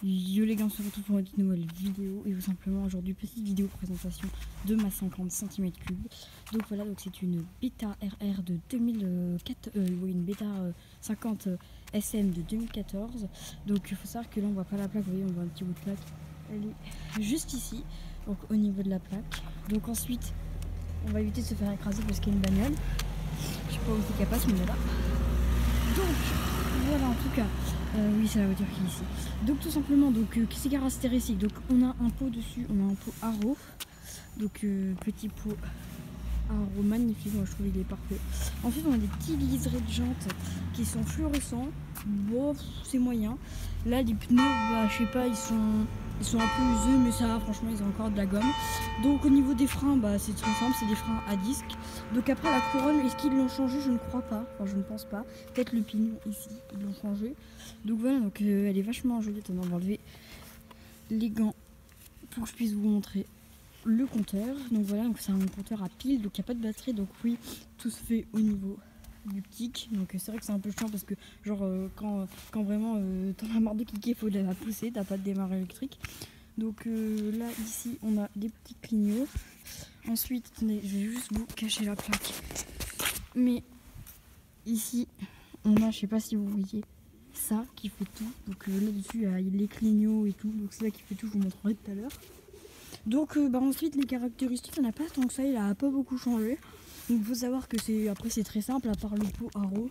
Yo les gars, on se retrouve pour une nouvelle vidéo et tout simplement aujourd'hui petite vidéo présentation de ma 50 cm3. Donc voilà, donc c'est une bêta RR de 2004, une bêta 50 SM de 2014. Donc il faut savoir que là on voit pas la plaque, vous voyez on voit un petit bout de plaque. Elle est juste ici, donc au niveau de la plaque. Donc ensuite on va éviter de se faire écraser parce qu'il y a une bagnole. Je sais pas où c'est qu'elle passe mais voilà. Donc voilà en tout cas. Oui, c'est la voiture qui est ici. Donc tout simplement, donc c'est caractéristique. Donc on a un pot dessus, on a un pot Arrow. Donc petit pot Arrow magnifique, moi je trouve il est parfait. Ensuite on a des petits liserés de jantes qui sont fluorescents. Bon, c'est moyen. Là les pneus, bah, je sais pas, ils sont un peu usés, mais ça va, franchement ils ont encore de la gomme. Donc au niveau des freins, bah, c'est très simple, c'est des freins à disque. Donc après la couronne, est-ce qu'ils l'ont changé? Je ne crois pas, enfin je ne pense pas. Peut-être le pignon ici, ils l'ont changé. Donc voilà, donc elle est vachement jolie. On va enlever les gants pour que je puisse vous montrer le compteur. Donc voilà, donc c'est un compteur à pile, donc il n'y a pas de batterie. Donc oui, tout se fait au niveau du kick. Donc c'est vrai que c'est un peu chiant parce que genre quand vraiment t'en as marre de kicker, il faut la pousser, t'as pas de démarrage électrique. Donc là ici on a des petits clignots. Ensuite attendez, je vais juste vous cacher la plaque, mais ici on a, je sais pas si vous voyez ça qui fait tout. Donc là dessus il y a les clignots et tout, donc c'est ça qui fait tout, je vous montrerai tout à l'heure. Donc ensuite les caractéristiques, il n'y en a pas tant que ça, il a pas beaucoup changé. Donc il faut savoir que c'est très simple, à part le pot Arrow.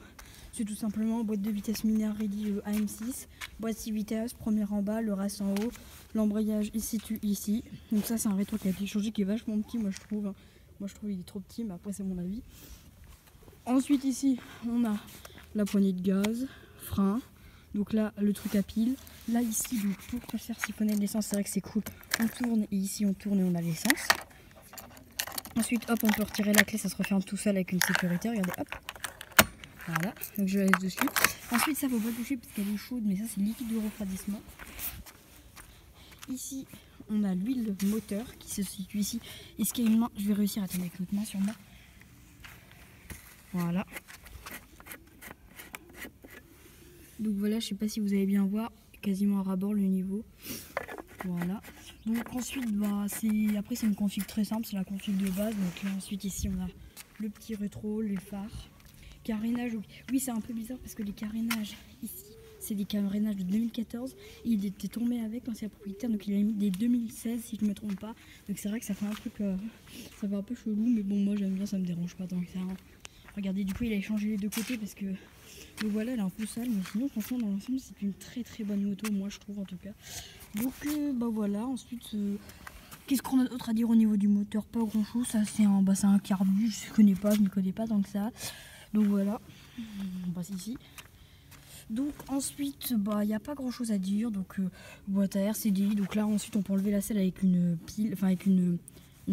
C'est tout simplement boîte de vitesse Minea Ready AM6, boîte 6 vitesses, première en bas, le reste en haut. L'embrayage il se situe ici. Donc ça c'est un rétro qui a été changé, qui est vachement petit moi je trouve. Moi je trouve il est trop petit, mais après c'est mon avis. Ensuite ici on a la poignée de gaz, frein. Donc là le truc à pile. Là ici donc, pour faire siphonner de l'essence, c'est vrai que c'est cool. On tourne et ici on tourne et on a l'essence. Ensuite hop on peut retirer la clé, ça se referme tout seul avec une sécurité. Regardez hop. Voilà, donc je laisse dessus. Ensuite ça faut pas toucher parce qu'elle est chaude, mais ça c'est liquide de refroidissement. Ici on a l'huile moteur qui se situe ici. Est-ce qu'il y a une main? Je vais réussir à tenir avec l'autre main sur moi. Voilà. Donc voilà, je sais pas si vous allez bien voir, quasiment à ras-bord le niveau. Voilà. Donc ensuite après c'est une config très simple, c'est la config de base. Donc là ensuite ici on a le petit rétro, les phares. Carénage, oui c'est un peu bizarre parce que les carénages ici c'est des carénages de 2014 et il était tombé avec l'ancien propriétaire, donc il a mis des 2016 si je ne me trompe pas. Donc c'est vrai que ça fait un truc, ça fait un peu chelou, mais bon moi j'aime bien, ça me dérange pas tant que ça. Regardez, du coup il a échangé les deux côtés parce que donc voilà, elle est un peu sale, mais sinon franchement dans l'ensemble c'est une très très bonne moto, moi je trouve en tout cas. Donc voilà, ensuite qu'est-ce qu'on a d'autre à dire au niveau du moteur? Pas grand chose, ça c'est un carbu, je ne connais pas tant que ça. Donc voilà, on passe ici. Donc ensuite, il n'y a pas grand chose à dire. Donc boîte à air, CDI. Donc là ensuite on peut enlever la selle avec une pile, enfin avec une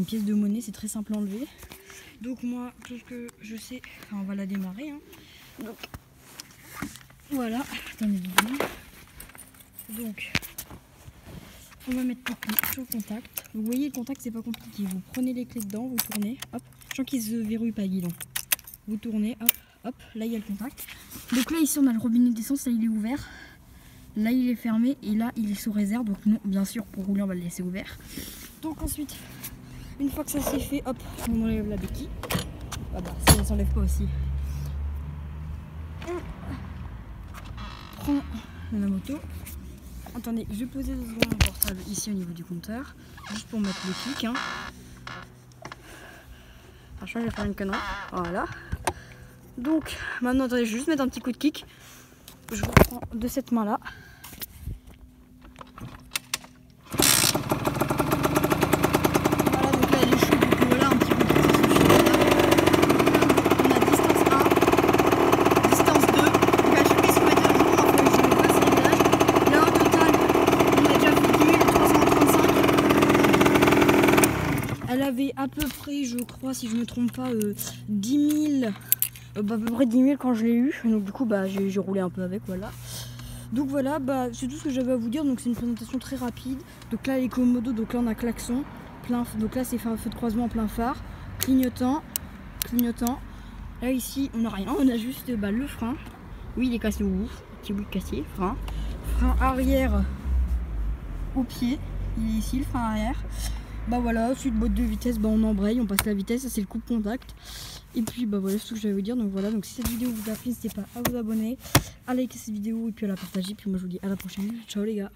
pièce de monnaie, c'est très simple à enlever. Donc moi, tout ce que je sais, on va la démarrer. Hein. Donc voilà, attendez. Donc on va mettre les clés sur le contact. Vous voyez le contact c'est pas compliqué. Vous prenez les clés dedans, vous tournez, hop. Je sens qu'il se verrouille pas Guidon. Vous tournez, hop, hop, là il y a le contact. Donc là ici on a le robinet d'essence, là il est ouvert. Là il est fermé et là il est sous réserve. Donc non, bien sûr pour rouler on va le laisser ouvert. Donc ensuite, une fois que ça c'est fait, hop, on enlève la béquille. Ah bah ça ne s'enlève pas aussi. On prend la moto. Attendez, je vais poser 2 secondes mon portable ici au niveau du compteur. Juste pour mettre le kick. Hein. Franchement je vais faire une connerie. Voilà. Donc maintenant attendez, je vais juste mettre un petit coup de kick. Je reprends de cette main là. Voilà, donc là elle est chaude, donc voilà un petit coup de kick, ça suffit. On a distance 1, distance 2. Donc à chaque fois il faut mettre un jour, après je vais passer les villages. Là au total on a déjà fait 10 335. Elle avait à peu près, je crois si je ne me trompe pas, 10 000. À peu près 10 000 quand je l'ai eu, donc du coup j'ai roulé un peu avec, voilà. Donc voilà, c'est tout ce que j'avais à vous dire, donc c'est une présentation très rapide. Donc là les commodos, donc là on a klaxon, donc là c'est feu de croisement plein phare, clignotant. Là ici on n'a rien, on a juste le frein, oui il est cassé, petit bout de cassier, frein arrière au pied. Il est ici, le frein arrière. Bah voilà, suite boîte de vitesse, bah on embraye, on passe la vitesse, ça c'est le coupe contact. Et puis bah voilà, c'est tout que je vais vous dire. Donc voilà, donc si cette vidéo vous a plu, n'hésitez pas à vous abonner, à liker cette vidéo et puis à la partager. Puis moi je vous dis à la prochaine. Ciao les gars.